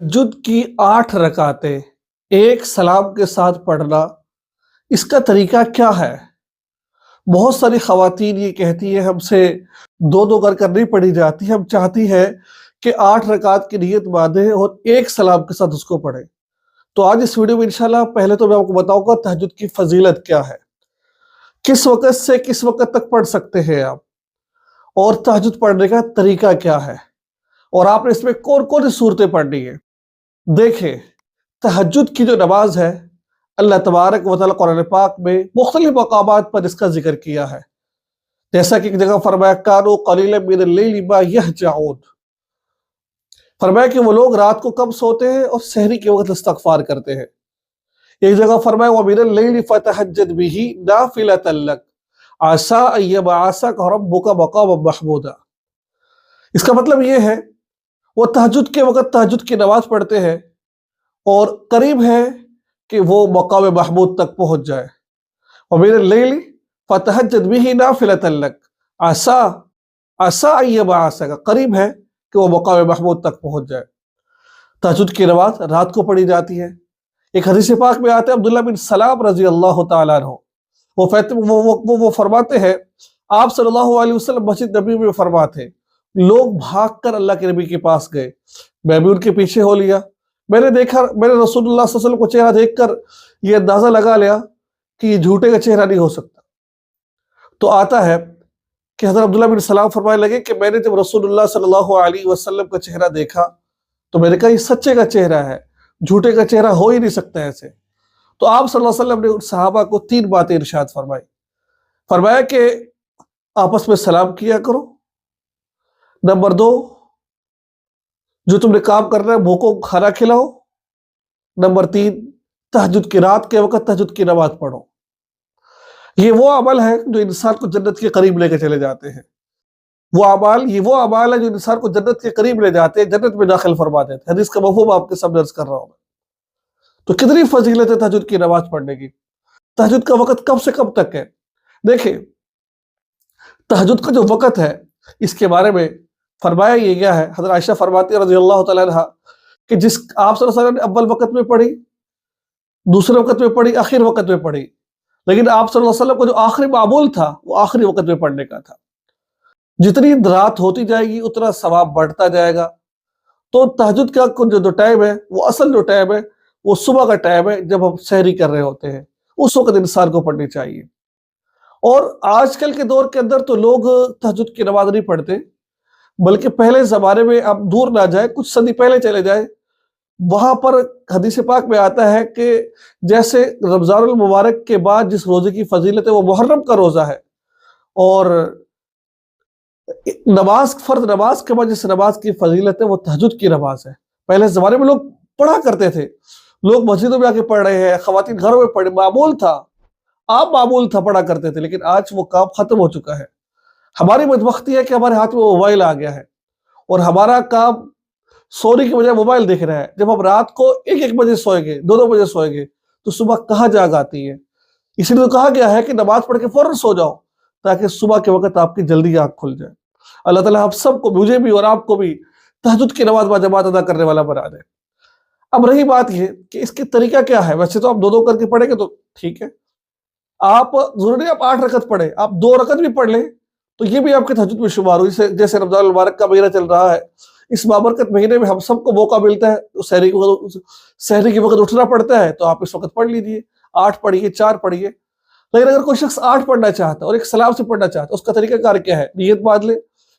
تہجد کی 8 رکعتیں ایک سلام کے ساتھ پڑھنا، اس کا طریقہ کیا ہے؟ بہت ساری خواتین یہ کہتی ہیں ہم سے دو دو کر نہیں پڑھی جاتی، ہم چاہتی ہیں کہ 8 رکعت کی نیت باندھیں اور ایک سلام کے ساتھ اس کو پڑھیں۔ تو آج اس ویڈیو میں انشاءاللہ پہلے تو میں آپ کو بتاؤں گا تہجد کی فضیلت کیا ہے، کس وقت سے کس وقت تک پڑھ سکتے ہیں آپ، اور تہجد پڑھنے کا طریقہ کیا ہے، اور آپ نے اس میں کون کون سی صورتیں پڑھنی ہیں۔ دیکھیں، تہجد کی جو نماز ہے، اللہ تبارک و تعالیٰ قرآن پاک میں مختلف مقامات پر اس کا ذکر کیا ہے، جیسا کہ ایک جگہ فرمایا کانوا قلیلا من اللیل ما یہجعون، فرمایا کہ وہ لوگ رات کو کم سوتے ہیں اور سحری کے وقت استغفار کرتے ہیں۔ ایک جگہ فرمایا ومن اللیل فتہجد بہ نافلۃ لک عسیٰ ان یبعثک ربک مقاما محمودا۔ اس کا مطلب یہ ہے وہ تہجد کے وقت تہجد کی نماز پڑھتے ہیں اور قریب ہے کہ وہ مقام محمود تک پہنچ جائے۔ وَمِنَ اللَّيْلِ فَتَہجَّد بِهِ نَافِلَةً لَكَ عَسَىٰ أَن يَبْعَثَكَ، قریب ہے کہ وہ مقام محمود تک پہنچ جائے۔ تہجد کی نماز رات کو پڑھی جاتی ہے۔ ایک حدیث پاک میں آتے ہیں عبداللہ بن سلام رضی اللہ تعالیٰ عنہ، وہ فرماتے ہیں آپ صلی اللہ علیہ وسلم مسجد نبی میں فرماتے لوگ بھاگ کر اللہ کے نبی کے پاس گئے، میں بھی ان کے پیچھے ہو لیا۔ میں نے رسول اللہ صلی اللہ علیہ وسلم کو چہرہ دیکھ کر یہ اندازہ لگا لیا کہ یہ جھوٹے کا چہرہ نہیں ہو سکتا۔ تو آتا ہے کہ حضرت عبداللہ بن سلام فرمانے لگے کہ میں نے جب رسول اللہ صلی اللہ علیہ وسلم کا چہرہ دیکھا تو میں نے کہا یہ سچے کا چہرہ ہے، جھوٹے کا چہرہ ہو ہی نہیں سکتا ایسے۔ تو آپ صلی اللہ علیہ وسلم نے ان صحابہ کو 3 باتیں ارشاد فرمایا کہ آپس میں سلام کیا کرو، نمبر 2 جو تم نے کام کرنا ہے بھوکوں کو کھانا کھلاؤ، نمبر 3 تہجد کی رات کے وقت تہجد کی نماز پڑھو۔ یہ وہ عمل ہے جو انسان کو جنت کے قریب لے کے چلے جاتے ہیں، یہ وہ عمل ہے جو انسان کو جنت کے قریب لے جاتے ہیں، جنت میں داخل فرما دیتے ہیں۔ حدیث کا مفہوم آپ کے سامنے عرض کر رہا ہوں میں۔ تو کتنی فضیلت ہے تہجد کی نماز پڑھنے کی۔ تہجد کا وقت کب سے کب تک ہے؟ دیکھیں، تہجد کا جو وقت ہے اس کے بارے میں فرمایا یہ گیا ہے، حضرت عائشہ فرماتی رضی اللہ تعالیٰ عنہ کہ جس آپ صلی اللہ علیہ وسلم نے اول وقت میں پڑھی، دوسرے وقت میں پڑھی، آخر وقت میں پڑھی، لیکن آپ صلی اللہ علیہ وسلم کو جو آخری معمول تھا وہ آخری وقت میں پڑھنے کا تھا۔ جتنی رات ہوتی جائے گی اتنا ثواب بڑھتا جائے گا۔ تو تہجد کا جو ٹائم ہے وہ اصل جو ٹائم ہے وہ صبح کا ٹائم ہے، جب ہم سحری کر رہے ہوتے ہیں اس وقت انسان کو پڑھنی چاہیے۔ اور آج کل کے دور کے اندر تو لوگ تہجد کی نماز نہیں پڑھتے، بلکہ پہلے زمانے میں آپ دور نہ جائیں، کچھ صدی پہلے چلے جائیں، وہاں پر حدیث پاک میں آتا ہے کہ جیسے رمضان المبارک کے بعد جس روزے کی فضیلت ہے وہ محرم کا روزہ ہے، اور فرض نماز کے بعد جس نماز کی فضیلت ہے وہ تہجد کی نماز ہے۔ پہلے زمانے میں لوگ پڑھا کرتے تھے، لوگ مسجدوں میں آ کے پڑھ رہے ہیں، خواتین گھروں میں پڑھ، معمول تھا، عام معمول تھا، پڑھا کرتے تھے، لیکن آج وہ کام ختم ہو چکا ہے۔ ہماری بدبختی ہے کہ ہمارے ہاتھ میں موبائل آ گیا ہے اور ہمارا کام سونے کی بجائے موبائل دیکھ رہا ہے۔ جب ہم رات کو 1 بجے سوئیں گے، 2 بجے سوئیں گے تو صبح کہاں جاگ آتی ہے؟ اس لیے تو کہا گیا ہے کہ نماز پڑھ کے فوراً سو جاؤ تاکہ صبح کے وقت آپ کی جلدی آنکھ کھل جائے۔ اللہ تعالیٰ آپ سب کو، مجھے بھی اور آپ کو بھی، تہجد کی نماز باجماعت ادا کرنے والا بنا دے۔ اب رہی بات یہ کہ اس کے طریقہ کیا ہے، ویسے تو آپ 2 کر کے پڑھیں گے تو ٹھیک ہے، آپ ضروری 8 رکعت پڑھیں، آپ 2 رکعت بھی پڑھ لیں تو یہ بھی آپ کے تہجد میں شمار ہوئی۔ جیسے رمضان المبارک کا مہینہ چل رہا ہے، اس بابرکت مہینے میں ہم سب کو موقع ملتا ہے، سحری کے وقت اٹھنا پڑتا ہے، تو آپ اس وقت پڑھ لیجئے، 8 پڑھیے، 4 پڑھیے۔ لیکن اگر کوئی شخص 8 پڑھنا چاہتا ہے اور ایک سلام سے پڑھنا چاہتا ہے، اس کا طریقہ کار کیا ہے؟ نیت باندھ لے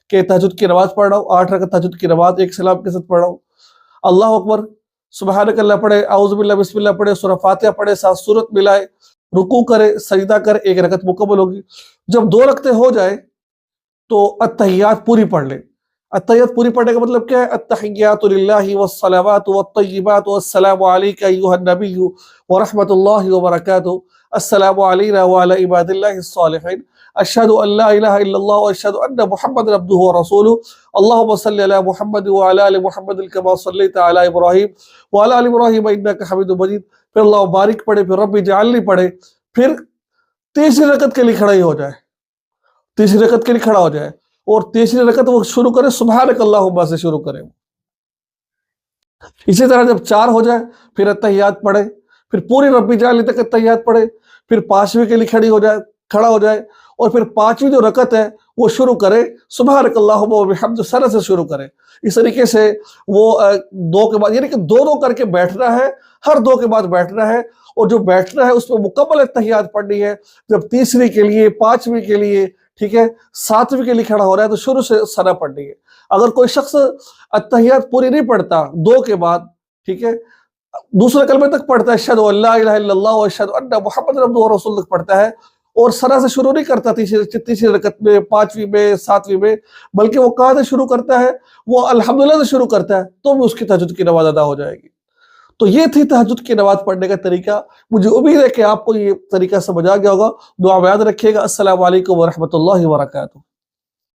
کہ تہجد کی نماز پڑھ رہا ہوں، 8 رکعت تہجد کی نماز ایک سلام کے ساتھ پڑھ رہا ہوں، اللہ اکبر، سبحانک اللہ پڑھے، اعوذ باللہ، بسم اللہ پڑھے، سورہ فاتحہ پڑھے، 7 سورت ملائے، رکوع کرے، سجدہ کرے، 1 رکعت مکمل ہوگی۔ جب 2 رکعتیں ہو جائے تو التحیات پوری پڑھ لیں۔ التحیات پوری پڑھنے کا مطلب کیا ہے؟ التحیات للہ والصلوات والطیبات والسلام علیک ایہا النبی ورحمۃ اللہ وبرکاتہ، السلام علینا وعلی عباد اللہ الصالحین، اشہد ان لا الہ الا اللہ واشہد ان محمد عبدہ ورسولہ، اللہم صلی علی محمد وعلی آل محمد کما صلیت علی ابراہیم وعلی آل ابراہیم انک حمید مجید۔ پھر اللہ بارک پڑھے، پھر رب اجعلنی پڑھے، پھر تیسری رکعت کے لیے کھڑا ہی ہو جائے، تیسری رکعت کے لیے کھڑا ہو جائے، اور تیسری رکعت وہ شروع کرے سبحانک اللہم سے شروع کرے۔ اسی طرح جب 4 ہو جائے پھر اتحیات پڑھے، پھر پوری ربی جعلی تک اتحیات پڑھے، پھر 5ویں کے لیے کھڑا ہو جائے اور پھر 5ویں جو رکعت ہے وہ شروع کرے سبحانک اللہم و بحمدک سر سے شروع کرے۔ اس طریقے سے وہ 2 کے بعد، یعنی کہ 2 کر کے بیٹھنا ہے، ہر 2 کے بعد بیٹھنا ہے، اور جو بیٹھنا ہے اس میں مکمل اتحیات پڑھنی ہے۔ جب 3ویں کے لیے، 5ویں کے لیے، ٹھیک ہے، 7ویں کے لیے کھڑا ہو رہا ہے تو شروع سے ثنا پڑھنی ہے۔ اگر کوئی شخص اتحیات پوری نہیں پڑھتا 2 کے بعد، ٹھیک ہے، دوسرے کلمے تک پڑھتا ہے اشہد ان لا الہ الا اللہ و اشہد ان محمد عبدہ و رسول تک پڑھتا ہے، اور ثنا سے شروع نہیں کرتا تیسری رکعت میں، 5ویں میں، 7ویں میں، بلکہ وہ کہاں سے شروع کرتا ہے؟ وہ الحمدللہ سے شروع کرتا ہے، تو بھی اس کی تہجد کی نماز ادا ہو جائے گی۔ تو یہ تھی تہجد کی نماز پڑھنے کا طریقہ۔ مجھے امید ہے کہ آپ کو یہ طریقہ سمجھ آ گیا ہوگا۔ دعا میں یاد رکھیے گا۔ السلام علیکم ورحمۃ اللہ وبرکاتہ۔